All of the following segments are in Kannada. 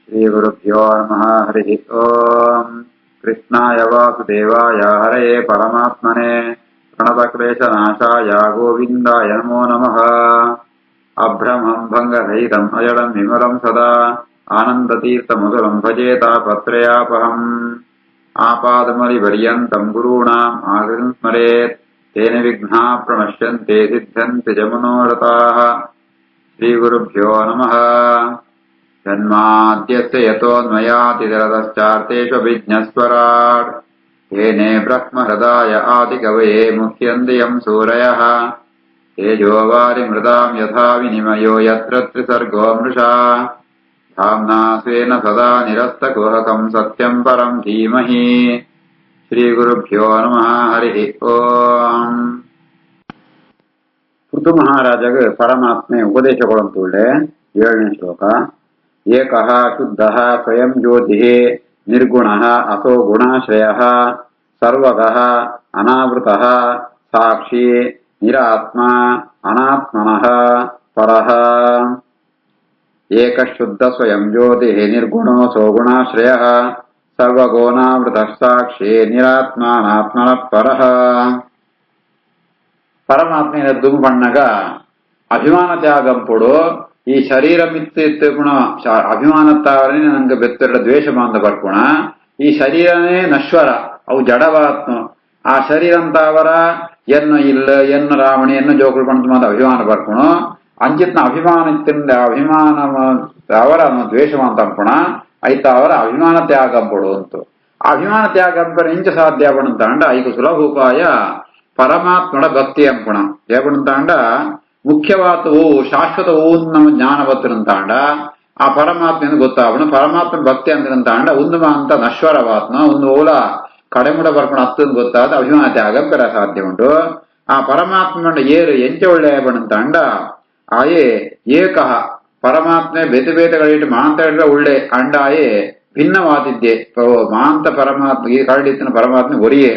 श्रीगुरुभ्यो नमः। हरिः ओम्। कृष्णाय वासुदेवाय हरये परमात्मने प्रणतक्लेशनाशाय गोविन्दाय नमो नमः। अभ्रमं भङ्गरहितम् अजडं विमलं सदा आनन्दतीर्थमधुरं भजेतापत्रयापहम्। आपादमलिपर्यन्तं गुरूणाम् आकृतिं स्मरेत् तेन विघ्नाः प्रणश्यन्ते सिद्ध्यन्ति च मनोरथाः। श्रीगुरुभ्यो नमः। जन्माद्यस्य यतोऽन्वयातिरतश्चार्तेष्वभिज्ञस्वराट् येने ब्रह्महृदाय आदिकवये मुह्यन्ति यं सूरयः। तेजोवारिमृदां यथा विनिमयो यत्र त्रिसर्गो मृषा धाम्ना स्वेन सदा निरस्तकुहकं सत्यं परं धीमहि। श्रीगुरुभ्यो नमः। हरिः ओम्. ಪೃಥು ಮಹಾರಾಜಗೆ ಪರಮಾತ್ಮೆ ಉಪದೇಶಗಳಂತುಳ್ಳೆ 7ನೇ ಶ್ಲೋಕ. ಏಕಃ ಶುದ್ಧಃ ಸ್ವಯಂ ಜ್ಯೋತಿಃ ನಿರ್ಗುಣಃ ಅಸೋ ಗುಣಾಶ್ರಯಃ ಸರ್ವಗಃ ಅನಾವೃತಃ ಸಾಕ್ಷಿ ನಿರಾತ್ಮ ಅನಾತ್ಮನಃ ಪರಃ. ಏಕಃ ಶುದ್ಧ ಸ್ವಯಂ ಜ್ಯೋತಿಃ ನಿರ್ಗುಣೋ ಸೋ ಗುಣಾಶ್ರಯಃ ಸರ್ವಗೋನಾವೃತಃ ಸಾಕ್ಷಿ ನಿರಾತ್ಮ ಅನಾತ್ಮನಃ ಪರಃ. పరమాత్మ దుమ్ము అభిమాన త్యాగంపుడు ఈ శరీరం ఇత్తుకుణ అభిమానత్తావని ನಂಗೆ ಬೆತ್ತಡ ದ್ವೇಷ ಬಾಂಧ ಬರ್ಕೋಣ. ಈ ಶರೀರನೇ ನಶ್ವರ, ಅವು ಜಡವಾತ್ಮ. ಆ ಶರೀರಂತಾವರ ಎನ್ನು ಇಲ್ಲ ಎನ್ನು ರಾವಣಿ ಎನ್ನು ಜೋಕುಳು ಪಂತ ಮಾತ ಅಭಿಮಾನ ಬರ್ಕೋಣ. ಅಂಚಿತ್ನ ಅಭಿಮಾನ ಇತ್ತಿಂದ ಅಭಿಮಾನ ಅವರ ದ್ವೇಷವಂತ ಅಂಕೋಣ. ಐತ ಅವರ ಅಭಿಮಾನ ತ್ಯಾಗಂಪುಡು ಅಂತು. ಅಭಿಮಾನ ತ್ಯಾಗಂಪರ ಇಂಚ ಸಾಧ್ಯ ಪಡುಂತ ಅಂಡ ಐದು ಸುಲಭ ಉಪಾಯ ಪರಮಾತ್ಮನ ಭಕ್ತಿ ಅಂಪುಣ. ಏಪಣಂತಾಂಡ ಮುಖ್ಯವಾತವು ಶಾಶ್ವತವು ನಮ್ಮ ಜ್ಞಾನವತ್ತರಂತಾಂಡ ಆ ಪರಮಾತ್ಮೆಯನ್ನು ಗೊತ್ತಾವಣ. ಪರಮಾತ್ಮ ಭಕ್ತಿ ಅಂತಂತಾಂಡ ಒಂದು ಅಂತ ನಶ್ವರವಾತ್ಮ ಒಂದು ಓಲ ಕಡೆಮುಡ ಬರ್ಕೊಂಡು ಹತ್ತನ್ನು ಗೊತ್ತಾದ ಅಭಿಮಾನ ತ್ಯಾಗ ಬೆರ ಸಾಧ್ಯ ಉಂಟು. ಆ ಪರಮಾತ್ಮ ಏರು ಎಂಚ ಒಳ್ಳೆ ಏಪಣಂತಾಂಡ ಆಯೇ ಏಕಃ ಪರಮಾತ್ಮೆ ಬೇತೆ ಬೇತೆಗಳಿಟ್ಟು ಮಾಂತ ಒಳ್ಳೆ ಅಂಡ ಆಯೇ ಭಿನ್ನವಾದಿದ್ದೆ ಮಾಂತ ಪರಮಾತ್ಮ ಈ ಕರಡಿತ್ತಿನ ಪರಮಾತ್ಮೆ ಒರಿಯೇ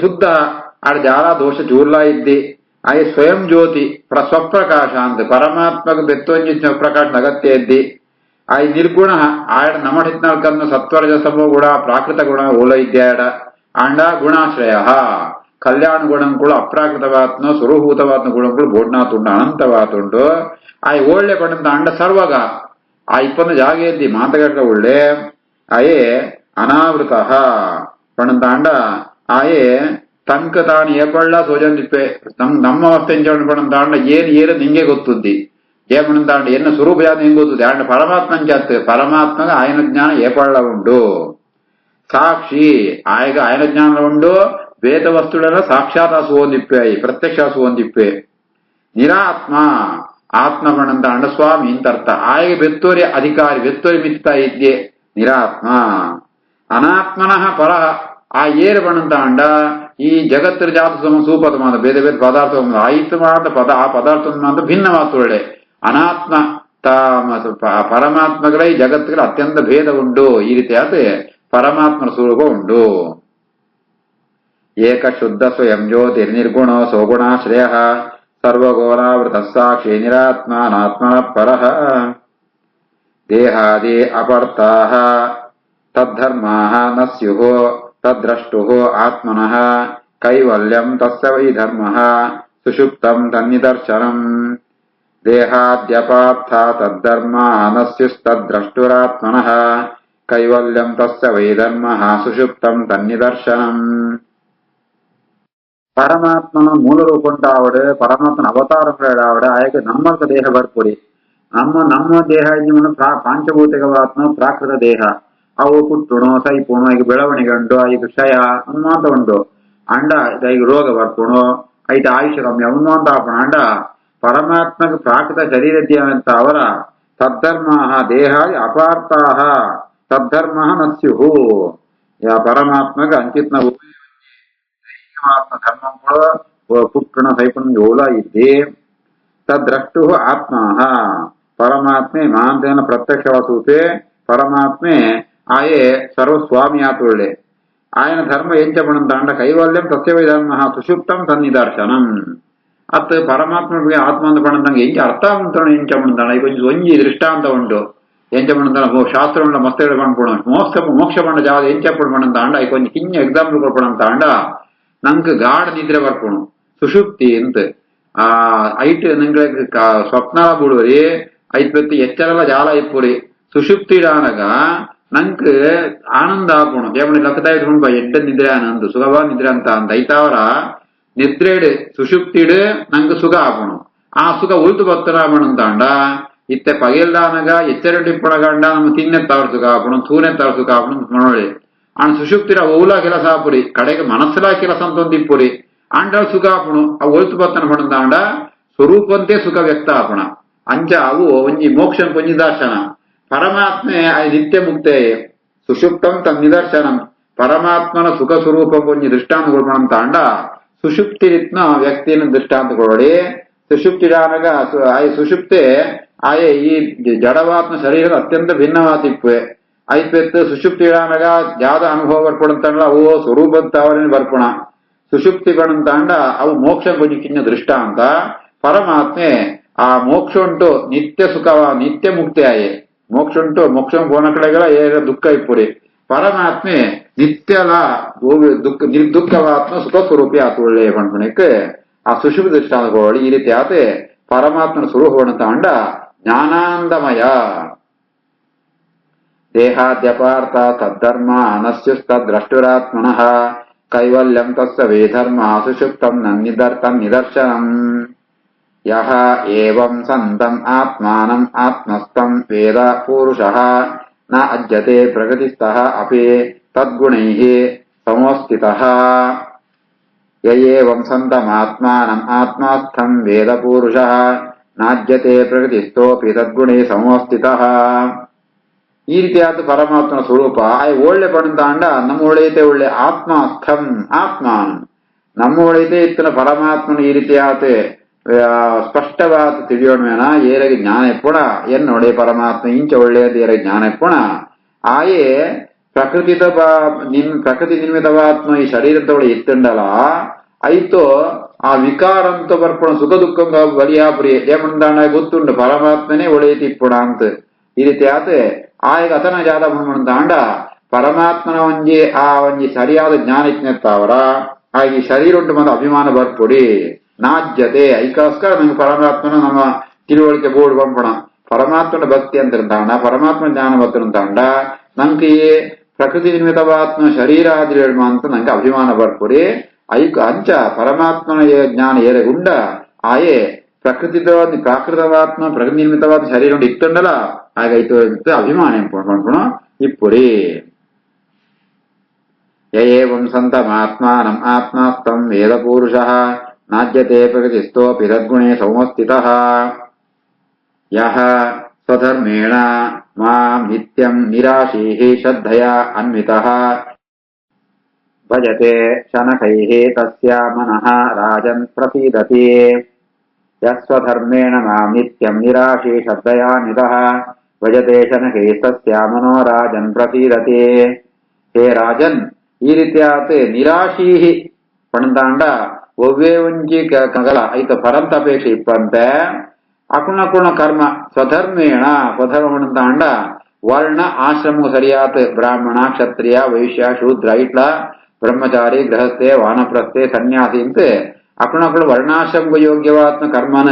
ಶುದ್ಧ ಆಡ ಜಾಲ ದೋಷ ಜೂರ್ಲಾ ಇದ್ದಿ ಆಯ್ ಸ್ವಯಂ ಜ್ಯೋತಿ ಸ್ವಪ್ರಕಾಶ ಅಂತ ಪರಮಾತ್ಮಕ ಬೆತ್ತೊಂಜಿ ಪ್ರಕಾಶ ಅಗತ್ಯ ಇದ್ದಿ ಆಯ್ ನಿರ್ಗುಣ ಆಡ ನಮಡಿತ್ನಲ್ಕನ್ನು ಸತ್ವರಜಸಮೋ ಗುಣ ಪ್ರಾಕೃತ ಗುಣ ಓಲ ಇದ್ಯಾಡ ಆಂಡ ಗುಣಾಶ್ರಯ ಕಲ್ಯಾಣ ಗುಣಗಳು ಅಪ್ರಾಕೃತವಾತ್ಮ ಸ್ವರೂಭೂತವಾತ್ಮ ಗುಣಗಳು ಬೋಡ್ನಾತುಂಡು ಅನಂತವಾತುಂಡು ಆಯ್ ಒಳ್ಳೆ ಪಡಂತ ಅಂಡ ಸರ್ವಗ ಆ ಇಪ್ಪತ್ತು ಜಾಗ ಇದ್ದಿ ಮಾತಗಟ್ಟ ಒಳ್ಳೆ ಆಯೇ ಅನಾವೃತ ಪಣಂತ ಅಂಡ ಆಯೇ ತನಕ ತಾನು ಏಪಳ್ಳ ಸೋಜಂದಿಪ್ಪೆ ನಮ್ಮ ಅವಸ್ಥೆ ಪಣಂತಾಂಡ ಏರು ನಿಂಗೆ ಗೊತ್ತುದ್ದಿ ಏಪಣಂತಾಂಡ ಎನ್ನ ಸ್ವರೂಪ ಜಾತ ಹೆಂಗ್ ಗೊತ್ತುದ್ದಿ ಅಂಡ ಪರಮಾತ್ಮನ್ ಜಾತ ಪರಮಾತ್ಮಗ ఆయన ಜ್ಞಾನ ಏಪಳ್ಳ ಉಂಡು ಸಾಕ್ಷಿ ಆಯ್ಗ ఆయన ಜ್ಞಾನ ಉಂಡು ವೇದ ವಸ್ತುಗಳ ಸಾಕ್ಷಾತ್ ಸುವಂದಿಪ್ಪೆ ಪ್ರತ್ಯಕ್ಷ ಸುವಂದಿಪ್ಪೆ ನಿರಾತ್ಮ ಆತ್ಮ ಪಣಂತಾಂಡ ಸ್ವಾಮಿ ಇಂತರ್ಥ ಆಯ್ಗ ಬೆತ್ತೋರಿ ಅಧಿಕಾರಿ ಬೆತ್ತೋರಿ ಮಿತ್ತಾ ಇದ್ದೆ ನಿರಾತ್ಮ ಅನಾತ್ಮನಃ ಪರಃ ಆ ಏರು ಪಣಂತಾಂಡ ಈ ಜಗತ್ತಿನ ಜಾತ ಸೂಪದ ಮಾತ ಬೇರೆ ಬೇರೆ ಪದಾರ್ಥ ಆಯ್ತು ಮಾತ ಪದ ಆ ಪದಾರ್ಥ ಮಾತ ಭಿನ್ನ ಮಾತುಳ್ಳೆ ಅನಾತ್ಮ ಪರಮಾತ್ಮಗಳ ಈ ಜಗತ್ತಿಗೆ ಅತ್ಯಂತ ಭೇದ ಉಂಟು. ಈ ರೀತಿಯಾದ ಪರಮಾತ್ಮನ ಸ್ವರೂಪ ಉಂಟು. ಏಕ ಶುದ್ಧ ಸ್ವಯಂ ಜ್ಯೋತಿ ನಿರ್ಗುಣೋ ಸೋಗುಣಾಶ್ರಯ ಸರ್ವಗೋನಾವೃತ ಸಾಕ್ಷಿ ನಿರಾತ್ಮ ಅನಾತ್ಮನ ಪರಃ. ದೇಹಾದಿ ಅಪರ್ಥಾಃ ತದ್ಧರ್ಮಾಃ ನ ಸ್ಯುಃ ತದ್ರಷ್ಟುಃ ಆತ್ಮನಃ ಕೈವಲ್ಯಂ ತಸ್ಯ ವೈ ಧರ್ಮಃ ಸುಷುಪ್ತಂ ತನ್ನಿದರ್ಶನಂ. ದೇಹಾದ್ಯಪಾರ್ಥ ತದ್ಧರ್ಮಾ ನ ಸ್ಯುಸ್ತದ್ರಷ್ಟುರಾತ್ಮನಃ ಕೈವಲ್ಯಂ ತಸ್ಯ ವೈ ಧರ್ಮಃ ಸುಷುಪ್ತಂ ತನ್ನಿದರ್ಶನಂ. ಪರಮಾತ್ಮನ ಮೂಲ ರೂಪ ಉಂಟಾವಡು ಪರಮಾತ್ಮನ ಅವತಾರಗಳು ಆವಡು ಆಯಕ್ಕೆ ನಮ್ಮಕ ದೇಹ ಬರ್ಪುರಿ ನಮ್ಮ ದೇಹ ಪಾಂಚಭೌತಿಕವಾತ್ಮ ಪ್ರಾಕೃತ ದೇಹ ಅವು ಪುಟ್ಟುಣು ಸೈಪುಣು ಈಗ ಬೆಳವಣಿಗೆ ಉಂಟು ಈಗ ಕ್ಷಯ ಅನುಮಾತ ಉಂಟು ಅಂಡ ಈಗ ರೋಗ ಬರ್ಪುಣು ಐದು ಆಯುಷ್ಯ ಕಮ್ಮಿ ಅನುಮಾತ ಆಪಣ ಅಂಡ ಪರಮಾತ್ಮಕ ಪ್ರಾಕೃತ ಶರೀರದ್ಯ ಅಂತ ಅವರ ತದ್ಧರ್ಮ ದೇಹ ಅಪಾರ್ಥ ತದ್ಧರ್ಮ ನಸ್ಯು ಪರಮಾತ್ಮಗ ಅಂಚಿತ್ನ ಧರ್ಮಗಳು ಪುಟ್ಟುಣ ಸೈಪುಣ ಓಲ ಇದ್ದೆ ತದ್ರಷ್ಟು ಆತ್ಮ ಪರಮಾತ್ಮೆ ಮಾಂತೇನ ಪ್ರತ್ಯಕ್ಷವಾಸೂಪೆ ಪರಮಾತ್ಮೆ ಆಯೇ ಸರ್ವಸ್ವಾಮಿ ಆತುಳ್ಳೆ ఆయన ధర్మ ఏం చెప్పడంత కైవల్యం తస్యవై ధర్మ సుషుప్తం సన్నిదర్శనం ಅತ್ತ ಪರಮಾತ್ಮಗೆ ಆತ್ಮ ಅಂತ ಪಣಂದಂಗೆ ಹೆಂಗೆ ಅರ್ಥ ಉಂಟು ಏನ್ ಚಮಂತಾಣ ಈಗ ಒಂಜಿ ದೃಷ್ಟಾಂತ ಉಂಟು ఏం చెప్పడం శాస్త్రంలో మస్తు పనుకోవడం మోక్ష పండ జాదు ఏం చెప్పడం పడంతాండ అవి కొంచెం కింద ఎగ్జాంపుల్ కొడపడంతాండ ನಂಗೆ ಗಾಢ ನಿದ್ರೆ ಬರ್ಕೊಣು ಸುಷುಪ್ತಿ ಅಂತ ಐಟ್ ನಿಂಗೆ ಸ್ವಪ್ನಾಲ ಬಿಡುವರಿ ಐತ್ ಬತ್ತಿ ಎಚ್ಚರಲ್ಲ ಜಾಲ ಇಪ್ಪುರಿ ಸುಷುಪ್ತಿಡಾನಗ ನಂಗೆ ಆನಂದ ಆಪುಣು ಏಮನಿ ಲಕ್ಕತಾ ಇಟ್ಕೊಂಡು ಎಡ್ಡ ನಿದ್ರೆ ಆನಂದ ಸುಖವಾ ನಿದ್ರೆ ಅಂತ ಐತಾವರ ನಿದ್ರೆಡ್ ಸುಷುಪ್ತಿಡ್ ನಂಗೆ ಸುಖ ಆಪುಣು ಆ ಸುಖ ಉಳ್ತು ಬತ್ತನಾಮಣಂತಾಂಡ ಇತ್ತೆ ಪಗೆಲ್ದಾನಗ ಎಚ್ಚರಡಿಪ್ಪಣಗಂಡ ನಮ್ಮ ತಿನ್ನೆತ್ತಾವ್ರ ಸುಖ ಆಪುಣು ತೂನೆತ್ತಾವ್ರ ಸುಖ ಆಪುಣು ಮನೋಳಿ ఆయన సుషుప్తిర ఓలా కిలసాపురి కడకి మనసులా కిలసంతం తిప్పురి అంటాడు సుఖాపుణు ఆ ఒలుతుపత్తన పడుందాండ స్వరూపంతే సుఖ వ్యక్తాపణ అంచ అವು ಒಂಜಿ ಮೋಕ್ಷಂ ಕೊಂಜಿ ದರ್ಶನ ಪರಮಾತ್ಮೆ ಅದು ನಿತ್ಯ ಮುಕ್ತೆ ಸುಷುಪ್ತಂ ತನ್ ನಿದರ್ಶನಂ ಪರಮಾತ್ಮನ ಸುಖ ಸ್ವರೂಪಂ ಕೊಂಜಿ ದೃಷ್ಟಾಂತ ಕೊಡ್ಪಣಂತಾಂಡ ಸುಷುಪ್ತಿ ರಿತ್ನ ವ್ಯಕ್ತಿಯನ್ನು ದೃಷ್ಟಾಂತ ಕೊಡಿ ಸುಷುಪ್ತಿರಾನಗ ಆಯ ಸುಷುಪ್ತೆ ಆಯ ಈ ಜಡವಾತ್ಮ ಶರೀರದ ಅತ್ಯಂತ ಭಿನ್ನವಾತಿಪ್ಪೆ ಐತ್ವೆತ್ತು ಸುಷುಪ್ತಿಗಳಾನಗ ಯಾವ್ದ ಅನುಭವ ಬರ್ಕೊಡಂತಾಂಡ ಅವು ಸ್ವರೂಪತ್ತವರನ್ನು ಬರ್ಪಣ ಸುಷುಪ್ತಿ ಬಣಂತಾಂಡ ಅವು ಮೋಕ್ಷ ಕೊಂಜಿಕ್ಕಿನ್ನ ದೃಷ್ಟ ಅಂತ ಪರಮಾತ್ಮೆ ಆ ಮೋಕ್ಷ ಉಂಟು ನಿತ್ಯ ಸುಖವ ನಿತ್ಯ ಮುಕ್ತಿ ಆಯೆ ಮೋಕ್ಷ ಉಂಟು ಮೋಕ್ಷ ಪೋನ ಕಡೆಗಳ ಏರ ದುಃಖ ಇಪ್ಪುರಿ ಪರಮಾತ್ಮೆ ನಿತ್ಯಲ ದುಃಖ ನಿರ್ದುಃಖವಾತ್ಮ ಸುಖ ಸ್ವರೂಪಿ ಆತು ಒಳ್ಳೆಯ ಪಣ್ಪಣಕ್ಕೆ ಆ ಸುಷುಪ್ತಿ ದೃಷ್ಟಾಂತಗಳು ಈ ರೀತಿ ಆತೆ ಪರಮಾತ್ಮನ ಸ್ವರೂಪವನ್ನತಾಂಡ ಜ್ಞಾನಾಂದಮಯ ದೇಹಾದ್ಯಪಾರ್ಥ ತद्धರ್ಮ ಅನಸ್ಯುಸ್ತದ್ರಷ್ಟುರಾತ್ಮನಃ ಕೈವಲ್ಯಂ ತಸ್ಯ ವೇಧರ್ಮ ಸುಷುಪ್ತಂ ನಿದರ್ಶನಂ ಯಹ ಏವಂ ಸಂತಂ ಆತ್ಮಾನಂ ಆತ್ಮಸ್ಥಂ ವೇದ ಪೂರುಷಃ ನ ಅಜ್ಯತೆ ಪ್ರಗತಿಸ್ಥಃ ಅಪಿ ತದ್ಗುಣೈಃ ಸಮೋಸ್ಥಿತಃ ಯ ಏವಂ ಸಂತಂ ಆತ್ಮಾನಂ ಆತ್ಮಸ್ಥಂ ವೇದ ಪೂರುಷಃ ನಾಜ್ಯತೆ ಪ್ರಗತಿಸ್ಥೋಪಿ ತದ್ಗುಣೈಃ ಸಮೋಸ್ಥಿತಃ ಈ ರೀತಿಯಾದ ಪರಮಾತ್ಮನ ಸ್ವರೂಪ ಆಯ್ ಒಳ್ಳೆ ಪಡಂತಾಂಡ ನಮ್ಮ ಒಳ್ಳೆಯತೆ ಒಳ್ಳೆ ಆತ್ಮ ಸ್ಥಂ ಆತ್ಮಾನ ನಮ್ಮ ಒಳ್ಳೆಯತೆ ಇತ್ತನ ಪರಮಾತ್ಮನ ಈ ರೀತಿಯಾದ ಸ್ಪಷ್ಟವಾದ ತಿಳಿಯೋಣ ಏರಗೆ ಜ್ಞಾನ ಎಪ್ಪುಣ ಎನ್ನೊಡೆ ಪರಮಾತ್ಮ ಇಂಚ ಒಳ್ಳೆಯದು ಏರಗೆ ಜ್ಞಾನ ಎಪ್ಪುಣ ಆಯೇ ಪ್ರಕೃತಿ ನಿರ್ಮಿತವಾತ್ಮ ಈ ಶರೀರದೊಳಗೆ ಇತ್ತಂಡಲ ಆಯ್ತು ಆ ವಿಕಾರಂತ ಬರ್ಪಣ ಸುಖ ದುಃಖ ಬಲಿಯಾಪುರಿ ಏಮಂದಾಂಡ ಗೊತ್ತುಂಡು ಪರಮಾತ್ಮನೇ ಒಳ್ಳೆಯತಿಪ್ಪುಣ ಅಂತ ಈ ರೀತಿ ಆತ ಆಯ್ಗ ಅತನ ಜಾದ ಮುಂದಾಂಡ ಪರಮಾತ್ಮನ ಒಂಜಿ ಸರಿಯಾದ ಜ್ಞಾನ ಇತ್ನೆತ್ತಾವರ ಆಗಿ ಶರೀರ ಉಂಟು ಮತ್ತು ಅಭಿಮಾನ ಬರ್ಪುಡಿ ನಾಜ್ಯತೆ ಐಕೋಸ್ಕರ ನಂಗೆ ಪರಮಾತ್ಮನ ನಮ್ಮ ತಿಳುವಳಿಕೆ ಬೋರ್ಡ್ ಬಂಪಣ ಪರಮಾತ್ಮನ ಭಕ್ತಿ ಅಂತಿರ್ತಾಂಡ ಪರಮಾತ್ಮ ಜ್ಞಾನ ಬತ್ತಿರ್ತಾಂಡ ನಂಗೆ ಪ್ರಕೃತಿ ನಿರ್ಮಿತವಾತ್ಮ ಶರೀರ ಆದಿರೇಳ್ಮ ಅಂತ ನಂಗೆ ಅಭಿಮಾನ ಬರ್ಪುಡಿ ಅಂಚ ಪರಮಾತ್ಮನ ಜ್ಞಾನ ಏರೆಗುಂಡ ಆಯೇ ಪ್ರಾಕೃತವಾತ್ಮ ಪ್ರಕೃತಿ ನಿರ್ಮಿತವಾದ ಶರೀರ ಇತ್ತುಂಡಲ ಹಾಗಾಯ್ತು ಅಭಿಮಾನ ಎಂಪಣ ಇಪ್ಪುರಿ ಯೇವಂ ಸಂತಮಾತ್ಮಾನಂ ಆತ್ಮಸ್ಥಂ ವೇದ ಪೂರುಷಃ ನಾಜ್ಯತೆ ಪ್ರಗತಿಸ್ಥೋಪಿ ತದ್ಗುಣೇ ಸಮೋಸ್ಥಿತಃ ಯಃ ಸ್ವಧರ್ಮೇಣ ಮಾಂ ನಿತ್ಯಂ ನಿರಾಶೀಃ ಶ್ರದ್ಧಯಾ ಅನ್ವಿತಃ ಭಜತೆ ಶನಕೈಃ ತಸ್ಯ ಮನಃ ರಾಜನ್ ಪ್ರಸೀದತಿ ಯಸ್ವಧರ್ಮೇಣ ಮಾಂ ನಿತ್ಯಂ ನಿರಾಶೀ ಶ್ರದ್ಧಯಾನ್ವಿತಃ ಭಜತೆ ಶನಕೈಃ ತಸ್ಯ ಮನೋ ರಾಜನ್ ಪ್ರಸೀದತಿ ಹೇ ರಾಜನ್ ಈ ರೀತಿಯಾದ ನಿರಾಶೀಹಿ ಪಣದಾಂಡ ಒವ್ವೇ ಒಂಜಿ ಕಗಲ ಐತ ಪರಂತ ಅಪೇಕ್ಷೆ ಇಪ್ಪಂತೆ ಅಕುಣ ಕರ್ಮ ಸ್ವಧರ್ಮೇಣ ಸ್ವಧರ್ಮ ಪಣದಾಂಡ ವರ್ಣ ಆಶ್ರಮ ಸರಿಯಾತ ಬ್ರಾಹ್ಮಣ ಕ್ಷತ್ರಿಯ ವೈಶ್ಯ ಶೂದ್ರ ಇಟ್ಲ ಬ್ರಹ್ಮಚಾರಿ ಗೃಹಸ್ಥೆ ವಾನಪ್ರಸ್ಥೆ ಸನ್ಯಾಸಿ ಅಂತ ಅಕುಣ ವರ್ಣಾಶ್ರಮ ಯೋಗ್ಯವಾತ್ಮ ಕರ್ಮನ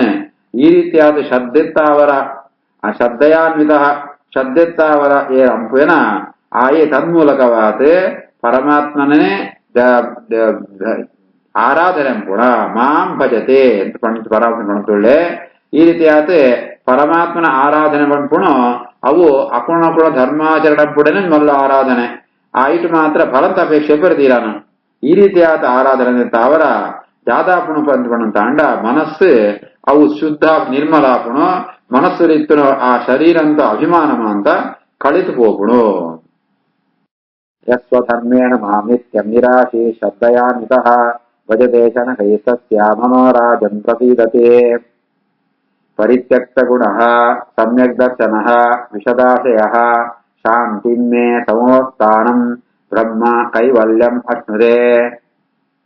ಈ ರೀತಿಯಾದ ಶ್ರದ್ಧೆತ್ತಾವರ ಶ್ರದ್ಧೆಯಾನ್ವಿತ ಶ್ರದ್ಧೆತ್ತಾವರ ಏ ಅಂಪೇನ ಆಯೇ ತನ್ಮೂಲಕವಾದ ಪರಮಾತ್ಮನೇ ಆರಾಧನೆ ಅಂಪುಣ ಮಾಂ ಭಜತೆ ಅಂತ ಪರಮಾತ್ಮ ಪಣತೊಳ್ಳೆ ಈ ರೀತಿಯಾದ ಪರಮಾತ್ಮನ ಆರಾಧನೆ ಪಣ್ಪುಣ ಅವು ಅಕುಣ ಧರ್ಮಾಚರಣೆ ಮೊದಲ ಆರಾಧನೆ ಆಯಿತು ಮಾತ್ರ ಫಲಂತ ಅಪೇಕ್ಷೆ ಬರ್ತೀರಾನ ಈ ರೀತಿಯಾದ ಆರಾಧನೆ ತಾವರ ಜಾದಾಪುಣ ಪಂಚಪಣಂತಾಂಡ ಮನಸ್ಸು ಅವು ಶುದ್ಧ ನಿರ್ಮಲಾಪುಣ ಮನಸ್ಸು ರೀತಿಯ ಆ ಶರೀರ ಅಂತ ಅಭಿಮಾನಮ ಅಂತ ಕಳಿತು ಹೋಗುಣು ಯಸ್ವಧರ್ಮೇಣ ಮಾಂ ನಿತ್ಯಂ ನಿರಾಶೀ ಶ್ರದ್ಧಯಾನ್ವಿತಃ ಭಜತೆ ಶನಕೈಃ ತಸ್ಯ ಮನೋರಾಜನ್ ಪ್ರಸೀದತೆ ಪರಿತ್ಯಕ್ತ ಗುಣಃ ಸಮ್ಯಕ್ ದರ್ಶನಃ ವಿಶದಾಶಯಃ ಶಾಂತಿಂ ಮೇ ಸಮೋಸ್ಥಾನಂ ಬ್ರಹ್ಮ ಕೈವಲ್ಯಂ ಅಶ್ನುತೆ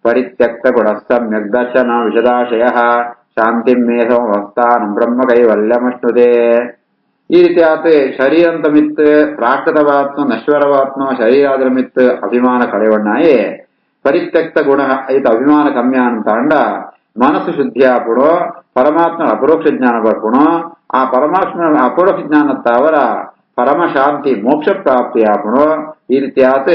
ಪರಿತ್ಯಕ್ತ ಗುಣಃ ಸಮ್ಯಕ್ ದರ್ಶನ ವಿಶದಾಶಯಃ ಶಾಂತಿಂ ಮೇ ಸಮೋಸ್ಥಾನಂ ಬ್ರಹ್ಮ ಕೈವಲ್ಯಂ ಅಶ್ನುತೆ ಈ ರೀತಿ ಆತ ಶರೀರಂತಮಿತ್ ಪ್ರಾಕೃತವಾತ್ಮ ನಶ್ವರವಾತ್ಮ ಶರೀರಾದ್ರಮಿತ್ ಅಭಿಮಾನ ಕಳೆವಣ್ಣಾಯೇ ಪರಿತ್ಯಕ್ತ ಗುಣ ಐತ ಅಭಿಮಾನ ಕಮ್ಯ ಅಂತಾಂಡ ಮನಸ್ಸು ಶುದ್ಧಿಯಾಪುಣೋ ಪರಮಾತ್ಮ ಅಪರೋಕ್ಷ ಜ್ಞಾನ ಬರ್ಪುಣೋ ಆ ಪರಮಾತ್ಮ ಅಪರೋಕ್ಷ ಜ್ಞಾನತ್ತಾವರ ಪರಮ ಶಾಂತಿ ಮೋಕ್ಷ ಪ್ರಾಪ್ತಿಯಾಪುಣೋ ಈ ರೀತಿ ಆತ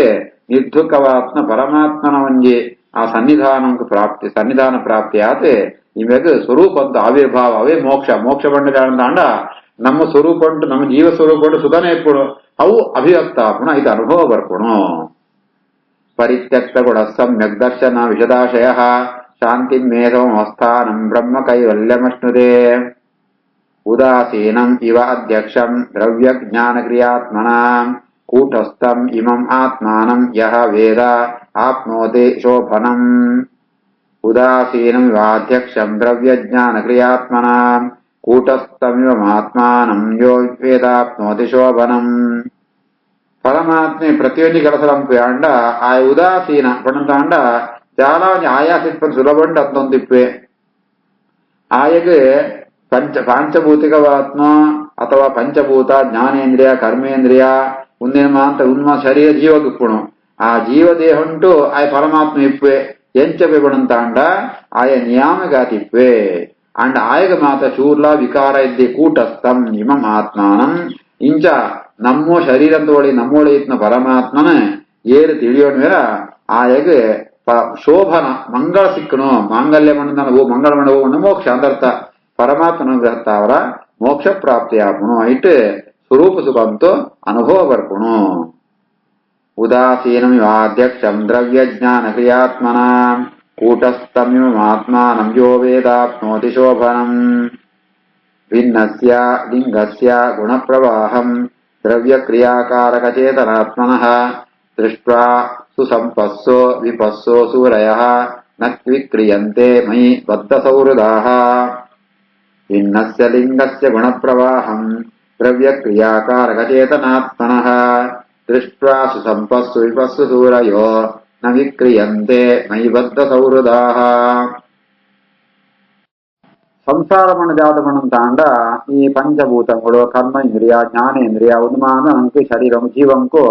ನಿರ್ದುಃಖವಾತ್ಮ ಪರಮಾತ್ಮನ ಒಂಜಿ ಆ ಸನ್ನಿಧಾನ ಪ್ರಾಪ್ತಿ ಆತ ಇವಾಗ ಸ್ವರೂಪ ಅಂತ ಆವಿರ್ಭಾವ ಅವೇ ಮೋಕ್ಷ ಬಂಡ ಅಂತಾಂಡ ನಮ್ಮ ಸ್ವರೂಪ ಉಂಟು ನಮ್ಮ ಜೀವ ಸ್ವರೂಪ ಉಂಟು ಸುಖನೇ ಇಪ್ಪುಣು ಅವು ಅಭಿವ್ಯಕ್ತ ಆಪುಣ ಇದು ಅನುಭವ ಬರ್ಪುಣು ಪರಿತ್ಯಕ್ತ ಗುಣ ಸಮ್ಯಕ್ ದರ್ಶನ ವಿಶದಾಶಯ ಶಾಂತಿ ಮೇಧಮಸ್ಥಾನಂ ಬ್ರಹ್ಮ ಕೈವಲ್ಯಮಶ್ನುತೆ ಉದಾಸೀನಂ ಇವ ಅಧ್ಯಕ್ಷಂ ದ್ರವ್ಯ ಜ್ಞಾನ ಕ್ರಿಯಾತ್ಮನ ಕೂಟಸ್ಥಂ ಇಮಂ ಆತ್ಮಾನಂ ಯಹ ವೇದ ಆಪ್ನೋತಿ ಶೋಭನಂ ಉದಾಸೀನಂ ಇವ ಅಧ್ಯಕ್ಷಂ ದ್ರವ್ಯ ಜ್ಞಾನ ಕ್ರಿಯಾತ್ಮನ ಕೂಟಸ್ಥಮಿವಮಾತ್ಮಾನಂ ಯೋ ವೇದಾಪ್ನೋತಿ ಶೋಭನಂ పరమాత్మ ప్రతియొంది కలసలంపు అండ ఆ ఉదాసీన పడంతాండ చాలా ఆయాసిప్పని సులభండి అత్తొందిప్పే ఆయಗೆ ಪಾಂಚಭೂತಿಕವಾತ್ಮ ಅಥವಾ ಪಂಚಭೂತ ಜ್ಞಾನೇಂದ್ರಿಯ ಕರ್ಮೇಂದ್ರಿಯ ಉನ್ಮ ಶರೀರ ಜೀವಗಿಪ್ಪುಣು ಆ ಜೀವದೇಹ ಉಂಟು ಆಯ ಪರಮಾತ್ಮ ಇಪ್ಪೆ ಎಂಚಪೆ ಪಡಂತಾಂಡ ಆಯ ನಿಯಾಮಗ ತಿಪ್ಪೆ ಅಂಡ್ ಆಯಗ ಮಾತ ಶೂರ್ಲ ವಿಕಾರ ಇದ್ದಿ ಕೂಟಸ್ಥಂ ಇಮಂ ಆತ್ಮಾನಂ ಇಂಚ ನಮ್ಮೋ ಶರೀರಂತೋಳಿ ನಮ್ಮೋಳಿ ಇತ್ನ ಪರಮಾತ್ಮನ ಏರು ತಿಳಿಯೋಣ ಮೇರ ಆಯಗೆ ಶೋಭನ ಮಂಗಳ ಸಿಕ್ಕನು ಮಾಂಗಲ್ಯ ಮಣ್ಣ ಓ ಮಂಗಳ ಮಣ್ಣ ಮೋಕ್ಷ ಅಂದರ್ಥ ಪರಮಾತ್ಮನ ಗ್ರಹತ್ತಾವರ ಮೋಕ್ಷ ಪ್ರಾಪ್ತಿಯಾಪುಣು ಐಟ್ ಸ್ವರೂಪ ಸುಖಂತೂ ಅನುಭವ ಬರ್ಪುಣು ಉದಾಸೀನಮಿವಾಧ್ಯಕ್ಷಂ ದ್ರವ್ಯ ಜ್ಞಾನ ಕ್ರಿಯಾತ್ಮನ ಕೂಟಸ್ಥಮಿಮಾತ್ಮಾನಂ ಯೋ ವೇದಾಪ್ನೋತಿ ಶೋಭನಂ ಭಿನ್ನಸ್ಯ ಲಿಂಗಸ್ಯ ಗುಣಪ್ರವಾಹಂ ದ್ರವ್ಯ ಕ್ರಿಯಾಕಾರಕ ಚೇತನಾತ್ಮನಃ ದೃಷ್ಟ್ವಾ ಸುಸಂಪಸ್ಸೋ ವಿಪಸ್ಸೋ ಸೂರಯಃ ನ ವಿಕ್ರಿಯಂತೆ ಮಯಿ ಬದ್ಧ ಸೌಹೃದಾಃ ಭಿನ್ನಸ್ಯ ಲಿಂಗಸ್ಯ ಗುಣಪ್ರವಾಹಂ ದ್ರವ್ಯ ಕ್ರಿಯಾಕಾರಕ ಚೇತನಾತ್ಮನಃ ದೃಷ್ಟ್ವಾ ಸುಸಂಪಸ್ಸು ವಿಪಸ್ಸು ಸೂರಯೋ ನ ವಿಕ್ರಿಯಂತೆ ಮಯಿ ಬದ್ಧ ಸೌಹೃದಾಃ ಸಂಸಾರಮಣ ಜಾತಮಣಂತಾಂಡ ಈ ಪಂಚಭೂತಗಳು ಕರ್ಮ ಇಂದ್ರಿಯ ಜ್ಞಾನೇಂದ್ರಿಯ ಉನ್ಮಾನ ಅಂಕು ಶರೀರಂ ಜೀವಂಕು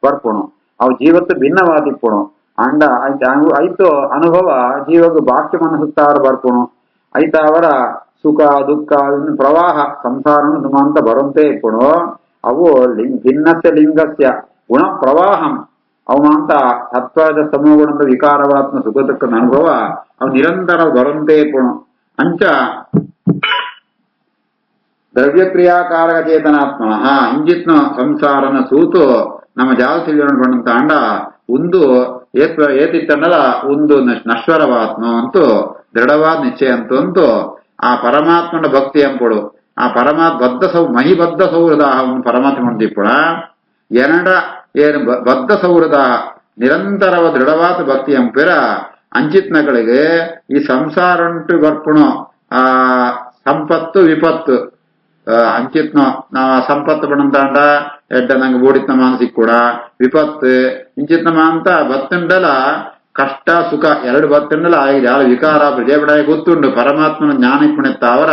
ಬರ್ಪುಣು ಅವು ಜೀವತ್ತು ಭಿನ್ನವಾದಿಪ್ಪುಣು ಅಂಡ ಐತು ಅನುಭವ ಜೀವకు ಬಾಕ್ಯ ಮನಸ್ಸುತ್ತಾರು ಬರ್ಪುಣು ಐತ ಅವರ ಸುಖ ದುಃಖ ಪ್ರವಾಹ ಸಂಸಾರ ಸುಮಾಂತ ಬರುವಂತೆ ಇಪ್ಪುಣು ಅವು ಭಿನ್ನಸ್ಯ ಲಿಂಗಸ್ಯ ಗುಣ ಪ್ರವಾಹಂ ಅವು ಮಾಂತ ತತ್ವದ ಸಮೂಹಗುಣದ ವಿಕಾರವಾತ್ಮ ಸುಖ ದುಃಖದ ಅನುಭವ ಅವು ನಿರಂತರ ಬರುವಂತೆ ಇಪ್ಪುಣು ಅಂಚ ದ್ರವ್ಯ ಕ್ರಿಯಾಕಾರಕ ಚೇತನಾತ್ಮ ಇಂಜಿತ್ನ ಸಂಸಾರನ ಸೂತು ನಮ್ಮ ಜಾಲ ತಿಳಿಯೋಣ ಬಂದಂತ ಅಂಡ ಒಂದು ಏತಿತ್ತಂಡಲ ಒಂದು ನಶ್ವರವಾತ್ಮ ಅಂತೂ ದೃಢವಾದ ನಿಶ್ಚಯ ಅಂತೂ ಆ ಪರಮಾತ್ಮನ ಭಕ್ತಿ ಎಂಪುಡು ಆ ಪರಮಾತ್ಮ ಮಹಿಬದ್ಧ ಸೌಹೃದ ಪರಮಾತ್ಮ ದಿಪ್ಪುಡ ಎನಡ ಏನು ಬದ್ಧ ಸೌಹೃದ ನಿರಂತರವ ದೃಢವಾದ ಭಕ್ತಿ ಎಂಪೆರ ಅಂಚಿತ್ನಗಳಿಗೆ ಈ ಸಂಸಾರ ಉಂಟು ಬರ್ಪುಣು ಆ ಸಂಪತ್ತು ವಿಪತ್ತು ಅಂಚಿತ್ನ ಸಂಪತ್ತು ಬಣಂತಾಂಡ ಎಡ್ಡ ನಂಗೆ ಓಡಿತ್ನ ಮಾನಸಿಕ ಕೂಡ ವಿಪತ್ತು ಇಂಚಿತ್ನ ಮಾಂತ ಬತ್ತುಂಡಲ ಕಷ್ಟ ಸುಖ ಎರಡು ಬತ್ತುಂಡಲ ಆಗಿ ಯಾರ ವಿಕಾರ ಪ್ರಜೆಬಡಾಯ ಗೊತ್ತುಂಡು ಪರಮಾತ್ಮನ ಜ್ಞಾನ ಇಪ್ಪುಣೆತ್ತ ಅವರ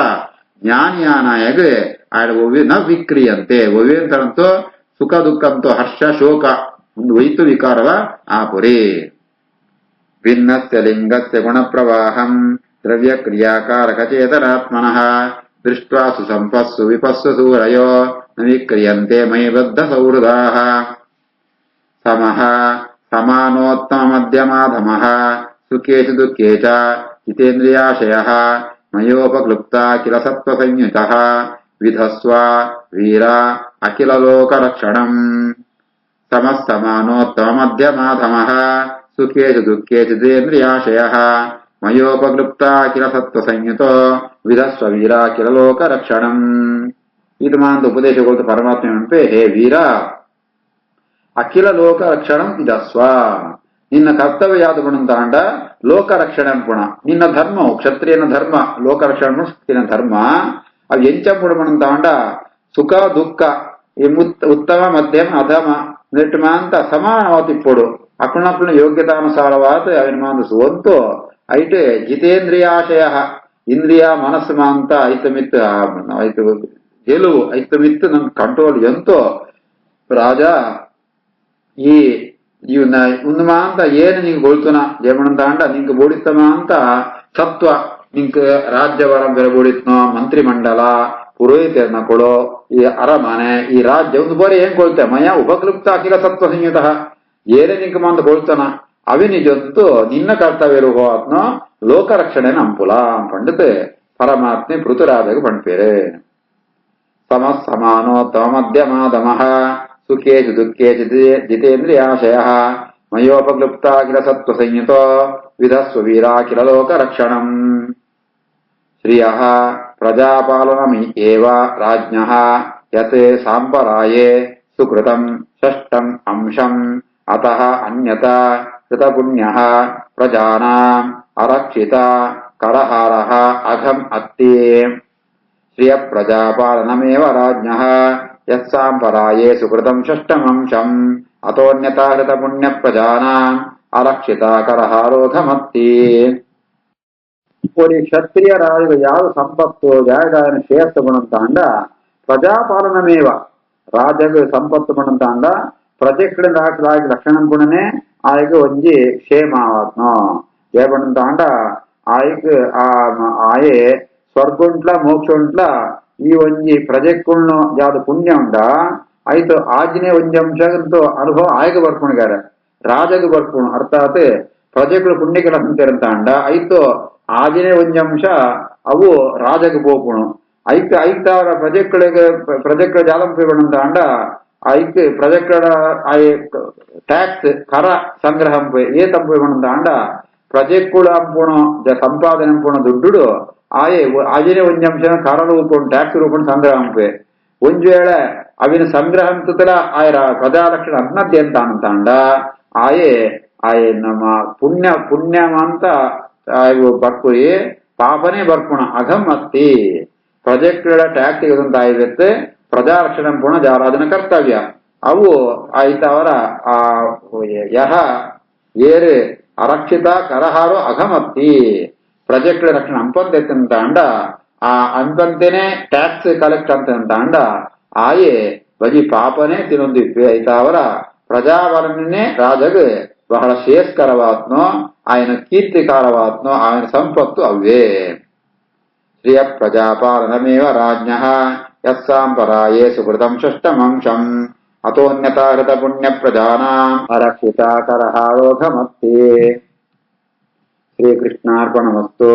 ಜ್ಞಾನಿಯಾನಾಯಗ ಆಡ ಒವ್ವೆ ನ ವಿಕ್ರಿಯಂತೆ ಒವ್ವೆ ಅಂತಂತೂ ಸುಖ ದುಃಖ ಅಂತೂ ಹರ್ಷ ಶೋಕ ಒಂದು ಒಯ್ತು ವಿಕಾರವ ಆಪುರಿ ಭಿನ್ನಸ್ಯ ಲಿಂಗಸ್ಯ ಗುಣಪ್ರವಾಹಂ ದ್ರವ್ಯ ಕ್ರಿಯಾಕಾರಕ ಚೇತನಾತ್ಮನಃ ದೃಷ್ಟ್ವಾ ಸುಸಂಪಸ್ಸು ವಿಪಸ್ಸು ಸೂರಯೋ ನ ವಿಕ್ರಿಯಂತೆ ಮಯಿ ಬದ್ಧ ಸೌಹೃದಾಃ ಸಮಃ ಸಮಾನೋತ್ತಮ ಮಧ್ಯಮಾಧಮಃ ಸುಖೇಷು ದುಃಖೇ ಚ ಜಿತೇಂದ್ರಿಯಾಶಯಃ ಮಯೋಪಕ್ಲುಪ್ತ ಕಿಲ ಸತ್ವ ಸಂಯುತಃ ವಿಧಸ್ವ ವೀರ ಅಖಿಲ ಲೋಕ ರಕ್ಷಣಂ ಸಮಃ ಸಮಾನೋತ್ತಮ ಮಧ್ಯಮಾಧಮಃ ಸುಖೇಷು ದುಃಖೇಷು ಜಿತೇಂದ್ರಿಯಾಶಯಃ ಮಯೋಪಕ್ಲುಪ್ತ ಕಿಲ ಸತ್ವ ಸಂಯುತೋ ವಿಧಸ್ವ ವೀರ ಕಿಲ ಲೋಕ ರಕ್ಷಣಂ ಇದು ಮಾಂತ ಉಪದೇಶಗೊಳ್ತು ಪರಮಾತ್ಮ ನೆನಪೆ ಹೇ ವೀರ ಅಖಿಲ ಲೋಕ ರಕ್ಷಣಂ ವಿಧಸ್ವ ನಿನ್ನ ಕರ್ತವ್ಯ ಯಾವುದು ಗುಣಂತಾಂಡ ಲೋಕ ರಕ್ಷಣೆ ಪುಣ ನಿನ್ನ ಧರ್ಮವು ಕ್ಷತ್ರಿಯನ ಧರ್ಮ ಲೋಕ ರಕ್ಷಣೆ ಕ್ಷತ್ರಿಯನ ಧರ್ಮ ಅವು ಎಂಚಂಪುಡಮಣಂತಾಂಡ ಸುಖ ದುಃಖ ಉತ್ತಮ ಮಧ್ಯಮ ಅಧಮ ನೆಟ್ಟುಮಾಂತ ಸಮಾನವಾತಿಪ್ಪುಡು ಅಪ್ಪಣಪ್ಪನ ಯೋಗ್ಯತಾನುಸಾರವಾದ ಅವನ ಮಾಂತ ಸುವಂತು ಐಟೆ ಜಿತೇಂದ್ರಿಯಾಶಯ ಇಂದ್ರಿಯ ಮನಸ್ಸು ಮಾಂತ ಐತ ಮಿತ್ ಐತು గెలువు అయితే మిత్తు నన్ను కంట్రోల్ ఎంతో ರಾಜಾ ಈ ಉಂದಮ ಅಂತ ಏನು ನಿಂಗೆ ಗೊಳ್ತುನ ಜೇಮಣಂತ ಅಂಡ ನಿಂಗೆ ಬೋಡಿತ್ತಮ ಅಂತ ಸತ್ವ ನಿಂಗೆ ರಾಜ್ಯವರಂ ಬೇರೆ ಬೋಡಿತ್ನೋ ಮಂತ್ರಿ ಮಂಡಲ ಪುರೋಹಿತರನ್ನ ಕೊಡೋ ಈ ಅರಮನೆ ಈ ರಾಜ್ಯ ಒಂದು ಬೋರೆ ಏನ್ ಕೊಳ್ತೆ ಮಯ ಉಪಕ್ಲುಪ್ತ ಅಖಿಲ ಸತ್ವ ಸಂಯುತ ಏನೇ ನಿಂಗೆ ಮಂದ ಕೊಳ್ತಾನ ಅವಿ ನಿಜಂತು ನಿನ್ನ ಕರ್ತವ್ಯ ಇರುವಾತ್ನೋ ಲೋಕ ರಕ್ಷಣೆ ನಂಪುಲ ಪಂಡಿತ್ ಪರಮಾತ್ಮೆ ಪೃಥುರಾಜಗೆ ಪಂಡ್ಪೇರೆ ಸಮಾನೋತ್ತಮ ಮಧ್ಯಮಾದಮಃ ಸುಖೇಶು ದುಃಖೇಶು ಜಿತೇಂದ್ರಿಯಾಶಯಃ ಮಯೋಪಕ್ಲುಪ್ತಾಖಿಲ ಸತ್ವ ಸಂಯುತೋ ವಿಧಸ್ವ ವೀರಾಖಿಲ ಲೋಕ ರಕ್ಷಣಂ ಶ್ರಿಯಃ ಪ್ರಜಾಪಾಲನಮಿ ಏವ ರಾಜ್ಞಃ ಯತ್ ಸಾಂಪರಾಯೇ ಸುಕೃತಂ ಷಷ್ಟಂ ಅಂಶಂ ಅತಃ ಅನ್ಯತಾ ಕೃತಪುಣ್ಯಃ ಪ್ರಜಾನಾಂ ಅರಕ್ಷಿತ ಕರಹಾರಃ ಅಘಂ ಅತ್ತಿ ಶ್ರಿಯ ಪ್ರಜಾಪಾಲನಮೇವ ರಾಜ್ಞಃ ಯತ್ಸಾಂಪರಾಯೇ ಸುಕೃತಂ ಷಷ್ಟಮಂಶಂ ಅತೋನ್ಯತಾ ಕೃತ ಪುಣ್ಯ ಪ್ರಜಾನಾಂ ಅರಕ್ಷಿತ ಕರಹಾರೋಘಮತ್ತಿ ஒரு ಕ್ಷತ್ರಿಯ ರಾಜುಗೆ ಯಾವುದು ಸಂಪತ್ತು ಜಾಯದಾಯನ ಶ್ರೇಯಸ್ಸು ಬಣಂತಾಂಡ ಪ್ರಜಾಪಾಲನಮೇವ ರಾಜಗೆ ಸಂಪತ್ತು ಬಣಂತಾಂಡ ಪ್ರಜೆಗಳಿಂದ ಹಾಕಲಾಗಿ ಲಕ್ಷಣಂ ಗುಣನೆ ಆಯ್ಕೆ ಒಂಜಿ ಕ್ಷೇಮಾವತ್ನೋ ఏ బణంతాండ ಆಯ್ಕೆ ಆಯೆ ಸ್ವರ್ಗ ಉಂಟ್ಲ ಮೋಕ್ಷ ಉಂಟ್ಲ ಈ ಒಂಜಿ ಪ್ರಜೆಕ್ಕುಳ್ನು ಯಾವ್ದು ಪುಣ್ಯ ಉಂಡ ಆಯ್ತು ಆಜ್ಞೆ ಒಂಜಿ ಅಂಶ ಅಂತೂ ಅನುಭವ ಆಯ್ಕೆ ಬರ್ಪುಣಿಗಾರ ರಾಜಗೆ ಬರ್ಪುಣು ಅರ್ಥಾತ್ ಪ್ರಜೆಗಳು ಪುಣ್ಯಗಳ ಅಂತಾಂಡ ಆಯ್ತು ಆಜ್ಞೆ ಒಂಜಿ ಅಂಶ ಅವು ರಾಜಗೆ ಪೋಪುಣು ಐಕ್ ಐತಾವರ ಪ್ರಜೆಗಳ ಜಾಲಂಪಿ ಬಣಂತಾಂಡ ಐಕ್ ಪ್ರಜೆಗಳ ಟ್ಯಾಕ್ಸ್ ಕರ ಸಂಗ್ರಹಂ ఏ తంపు బణంతాండ ప్రజెక్కుడు అంపుణం సంపాదన అంపుణ దుడ్డు ఆయే అజినే ಒಂಜಿ ಅಂಶ ಕರ ರೂಪಂ ಟ್ಯಾಕ್ಸ್ ರೂಪಂ ಸಂಗ್ರಹಂಪೆ ಒಂಜಿ ವೇಳೆ ಅವಿನ ಸಂಗ್ರಹಂತಲ ಆಯ್ರ ಪ್ರಜಾಲಕ್ಷಣ ಅನ್ನದ್ದೆ ಅಂತ ಅಂತಾಂಡ ಆಯೇ ಆಯೆ ನಮ್ಮ ಪುಣ್ಯವಂತ ಬರ್ಪುರಿ ಪಾಪನೇ ಬರ್ಪುಣ ಅಘಂ ಅತ್ತಿ ಪ್ರಜೆಗಳ ಟ್ಯಾಕ್ಸ್ ಇದಂತ ಆಯ್ತು ಪ್ರಜಾರಕ್ಷಣ ಪುಣ ರಾಜನ ಕರ್ತವ್ಯ ಅವು ಆಯ್ತವರ ಆ ಯಹ ಏರು ಅರಕ್ಷಿತ ಕರಹಾರೋ ಅಘಮತ್ತಿ ಪ್ರಜೆಗಳ ರಕ್ಷಣೆ ಅಂಪಂತ ಅಂಡ ಆ ಅಂಪಂತೆನೆ ಟ್ಯಾಕ್ಸ್ ಕಲೆಕ್ಟ್ ಅಂತ ಅಂಡ ಆಯೆ ಬಜಿ ಪಾಪನೇ ತಿನ್ನೊಂದಿಪ್ಪಿ ಆಯ್ತವರ ಪ್ರಜಾವರನ್ನೇ ರಾಜಗೆ ಬಹಳ ಶ್ರೇಯಸ್ಕರವಾತ್ನೋ ఆయన ಕೀರ್ತಿಕಾರವಾತ್ನೋ ఆయన ಸಂಪತ್ತು ಅವೇ ಶ್ರಿಯ ಪ್ರಜಾಪಾಲನಮೇವ ರಾಜ್ಞಃ ಯತ್ಸಾಂಪರಾಯೇ ಸುಕೃತಂ ಷಷ್ಟಮಂಶಂ ಅತೋನ್ಯತಾ ಕೃತ ಪುಣ್ಯ ಪ್ರಜಾನಾಂ ಅರಕ್ಷಿತಾ ಕರಹಾರೋಘಮತ್ತಿ ಶ್ರೀಕೃಷ್ಣಾರ್ಪಣಮಸ್ತು.